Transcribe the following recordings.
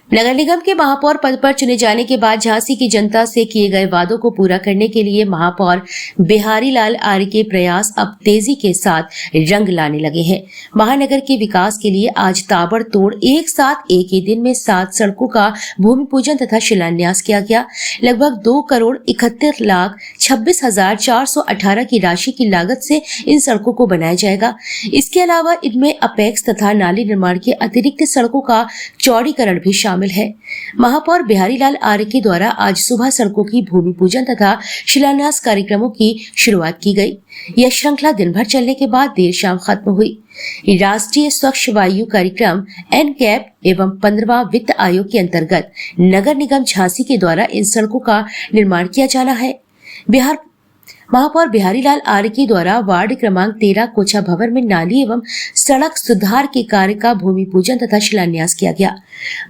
नगर निगम के महापौर पद पर चुने जाने के बाद झांसी की जनता से किए गए वादों को पूरा करने के लिए महापौर बिहारी लाल आर्य के प्रयास अब तेजी के साथ रंग लाने लगे हैं। महानगर के विकास के लिए आज ताबड़तोड़ एक साथ एक ही दिन में 7 सड़कों का भूमि पूजन तथा शिलान्यास किया गया। लगभग 2,71,26,418 की राशि की लागत से इन सड़कों को बनाया जाएगा। इसके अलावा इनमें अपेक्स तथा नाली निर्माण के अतिरिक्त सड़कों का चौड़ीकरण भी शामिल है। महापौर बिहारी लाल आर्य के द्वारा आज सुबह सड़कों की भूमि पूजन तथा शिलान्यास कार्यक्रमों की शुरुआत की गई। यह श्रृंखला दिन भर चलने के बाद देर शाम खत्म हुई। राष्ट्रीय स्वच्छ वायु कार्यक्रम एनकैप एवं 15वां वित्त आयोग के अंतर्गत नगर निगम झांसी के द्वारा इन सड़कों का निर्माण किया जाना है। महापौर बिहारी लाल आर्य के द्वारा वार्ड क्रमांक 13 कोछा भवन में नाली एवं सड़क सुधार के कार्य का भूमि पूजन तथा शिलान्यास किया गया।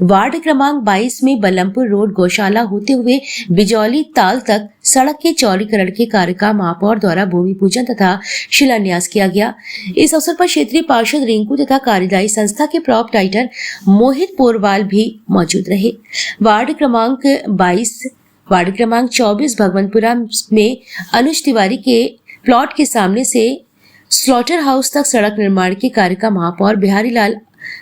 वार्ड क्रमांक 22 में बलमपुर रोड गौशाला होते हुए बिजौली ताल तक सड़क के चौड़ीकरण के कार्य का महापौर द्वारा भूमि पूजन तथा शिलान्यास किया गया। इस अवसर पर क्षेत्रीय पार्षद रिंकू तथा कार्यदायी संस्था के प्रोपराइटर मोहित पोरवाल भी मौजूद रहे। वार्ड क्रमांक 24 भगवंतपुरा में अनुज तिवारी के प्लॉट के सामने से स्लॉटर हाउस तक सड़क निर्माण के कार्य का महापौर बिहारी लाल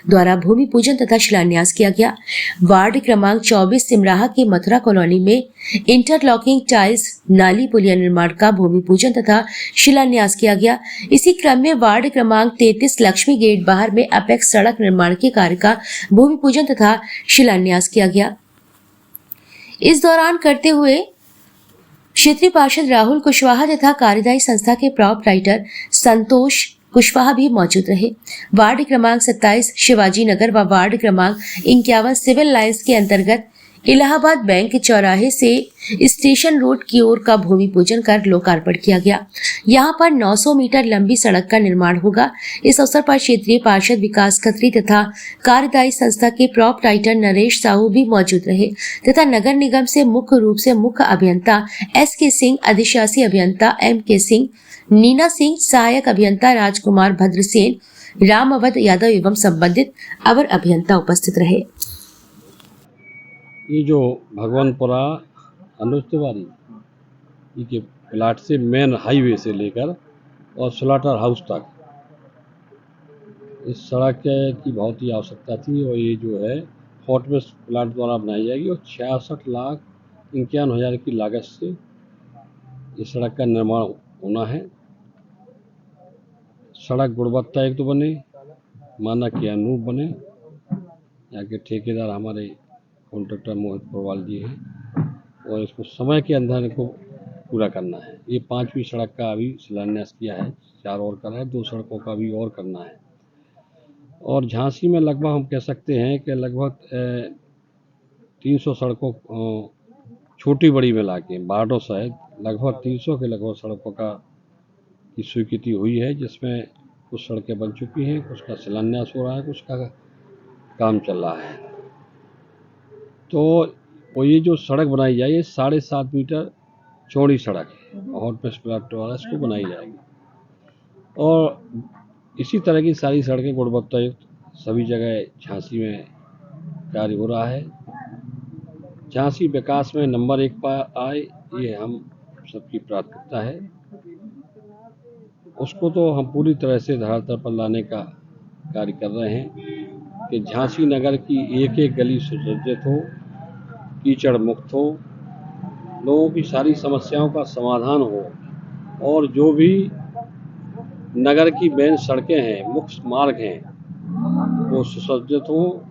द्वारा भूमि पूजन तथा शिलान्यास किया गया। वार्ड क्रमांक 24 सिमराहा के मथुरा कॉलोनी में इंटरलॉकिंग टाइल्स नाली पुलिया निर्माण का भूमि पूजन तथा शिलान्यास किया गया। इसी क्रम में वार्ड क्रमांक 33 लक्ष्मी गेट बाहर में अपेक्स सड़क निर्माण के कार्य का भूमि पूजन तथा शिलान्यास किया गया। इस दौरान करते हुए क्षेत्रीय पार्षद राहुल कुशवाहा तथा कार्यदायी संस्था के प्रोपराइटर संतोष कुशवाहा भी मौजूद रहे। वार्ड क्रमांक 27 शिवाजी नगर व वार्ड क्रमांक 51 सिविल लाइंस के अंतर्गत इलाहाबाद बैंक चौराहे से स्टेशन रोड की ओर का भूमि पूजन कर लोकार्पण किया गया। यहां पर 900 मीटर लंबी सड़क का निर्माण होगा। इस अवसर पर क्षेत्रीय पार्षद विकास खत्री तथा कार्यदायी संस्था के प्रोपराइटर नरेश साहू भी मौजूद रहे तथा नगर निगम से मुख्य रूप से मुख्य अभियंता SK सिंह, अधिशासी अभियंता MK सिंह, नीना सिंह, सहायक अभियंता राजकुमार भद्रसेन, राम अवध यादव एवं संबंधित अवर अभियंता उपस्थित रहे। ये जो भगवानपुरा अनुज तिवारी के प्लाट से मेन हाईवे से लेकर और स्लॉटर हाउस तक इस सड़क की बहुत ही आवश्यकता थी और ये जो है हॉटवेस्ट प्लाट द्वारा बनाई जाएगी और 66,51,000 की लागत से इस सड़क का निर्माण होना है। सड़क गुणवत्ता एक तो बने, मानक के अनुरूप बने। यहाँ के ठेकेदार हमारे कॉन्ट्रैक्टर मोहित पोरवाल जी हैं और इसको समय के अंदर इनको पूरा करना है। ये 5वीं सड़क का अभी शिलान्यास किया है, 4 और करना है, 2 सड़कों का भी और करना है। और झांसी में लगभग हम कह सकते हैं कि लगभग 300 सड़कों छोटी बड़ी मिला के वार्डों सहित लगभग 300 के लगभग सड़कों की स्वीकृति हुई है, जिसमें कुछ सड़कें बन चुकी हैं, कुछ का शिलान्यास हो रहा है, कुछ का काम चल रहा है। तो ये जो सड़क बनाई जाएगी 7.5 मीटर चौड़ी सड़क है और हॉटवेस्ट प्लाट द्वारा इसको बनाई जाएगी और इसी तरह की सारी सड़कें गुणवत्ता युक्त सभी जगह झांसी में कार्य हो रहा है। झांसी विकास में नंबर 1 पर आए, ये हम सबकी प्राथमिकता है। उसको तो हम पूरी तरह से धरातल पर लाने का कार्य कर रहे हैं कि झांसी नगर की एक एक गली सुसज्जित हो, कीचड़ मुक्त हो, लोगों की सारी समस्याओं का समाधान हो और जो भी नगर की मेन सड़कें हैं, मुख्य मार्ग हैं, वो सुसज्जित हो,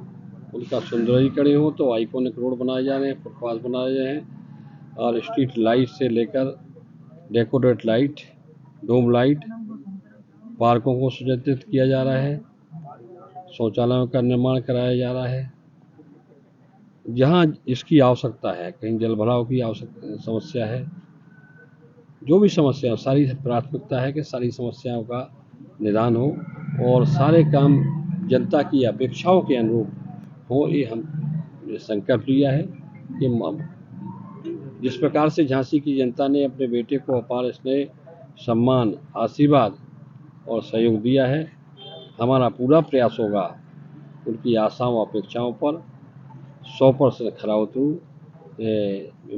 उनका सुंदरीकरण हो। तो आइकॉनिक रोड बनाए जा रहे हैं, फुटपाथ बनाए जा रहे हैं और स्ट्रीट लाइट से लेकर डेकोरेट लाइट, डोम लाइट, पार्कों को सुसज्जित किया जा रहा है, शौचालयों का निर्माण कराया जा रहा है। जहाँ इसकी आवश्यकता है, कहीं जल भराव की समस्या है, जो भी समस्या, सारी प्राथमिकता है कि सारी समस्याओं का निदान हो और सारे काम जनता की अपेक्षाओं के अनुरूप हो। ये हम संकल्प लिया है कि जिस प्रकार से झांसी की जनता ने अपने बेटे को अपार स्नेह, सम्मान, आशीर्वाद और सहयोग दिया है, हमारा पूरा प्रयास होगा उनकी आशाओं अपेक्षाओं पर 100% खरा उतरूँ,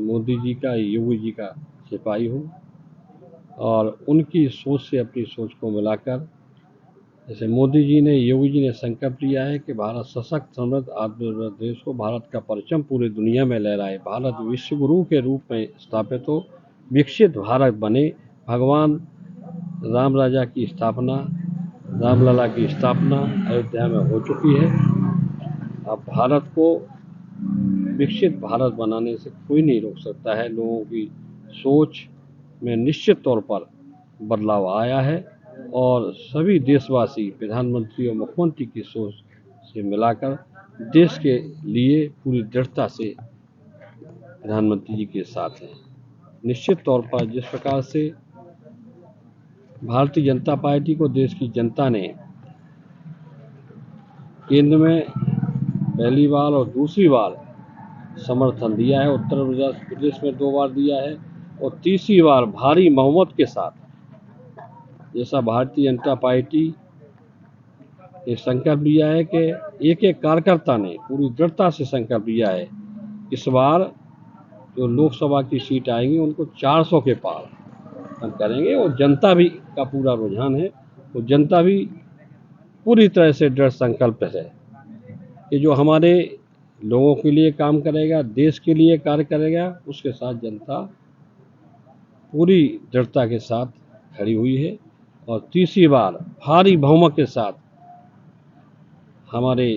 मोदी जी का, योगी जी का सिपाही हूँ और उनकी सोच से अपनी सोच को मिलाकर, जैसे मोदी जी ने, योगी जी ने संकल्प लिया है कि भारत सशक्त, समृद्ध, आत्मनिर्भर देश को, भारत का परचम पूरी दुनिया में लहराए, भारत विश्व गुरु के रूप में स्थापित हो, विकसित भारत बने, भगवान राम राजा की स्थापना, रामलला की स्थापना अयोध्या में हो चुकी है। अब भारत को विकसित भारत बनाने से कोई नहीं रोक सकता है। लोगों की सोच में निश्चित तौर पर बदलाव आया है और सभी देशवासी प्रधानमंत्री और मुख्यमंत्री की सोच से मिलाकर देश के लिए पूरी दृढ़ता से प्रधानमंत्री जी के साथ हैं। निश्चित तौर पर जिस प्रकार से भारतीय जनता पार्टी को देश की जनता ने केंद्र में पहली बार और दूसरी बार समर्थन दिया है, उत्तर प्रदेश में 2 बार दिया है और तीसरी बार भारी बहुमत के साथ, जैसा भारतीय जनता पार्टी ने संकल्प लिया है कि एक एक कार्यकर्ता ने पूरी दृढ़ता से संकल्प लिया है, इस बार जो लोकसभा की सीट आएंगी उनको 400 के पार हम करेंगे और जनता भी का पूरा रुझान है, तो जनता भी पूरी तरह से दृढ़ संकल्प है कि जो हमारे लोगों के लिए काम करेगा, देश के लिए कार्य करेगा, उसके साथ जनता पूरी दृढ़ता के साथ खड़ी हुई है और तीसरी बार भारी बहुमत के साथ हमारे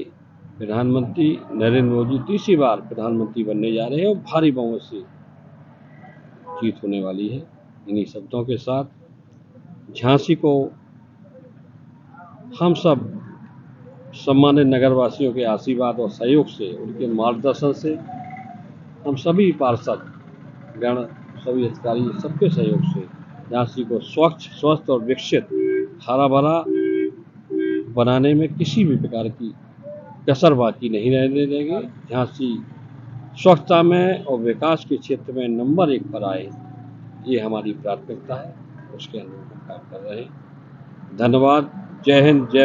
प्रधानमंत्री नरेंद्र मोदी तीसरी बार प्रधानमंत्री बनने जा रहे हैं और भारी बहुमत से जीत होने वाली है। इन्हीं शब्दों के साथ झांसी को हम सब सम्मानित नगरवासियों के आशीर्वाद और सहयोग से, उनके मार्गदर्शन से, हम सभी पार्षद गण, सभी अधिकारी, सबके सहयोग से झांसी को स्वच्छ, स्वस्थ और विकसित, हरा भरा बनाने में किसी भी प्रकार की कसर बाकी नहीं रहने देंगे। झांसी स्वच्छता में और विकास के क्षेत्र में नंबर 1 पर आए, ये हमारी प्राथमिकता है, उसके अनुरूप हम काम कर रहे हैं। धन्यवाद। जय हिंद, जय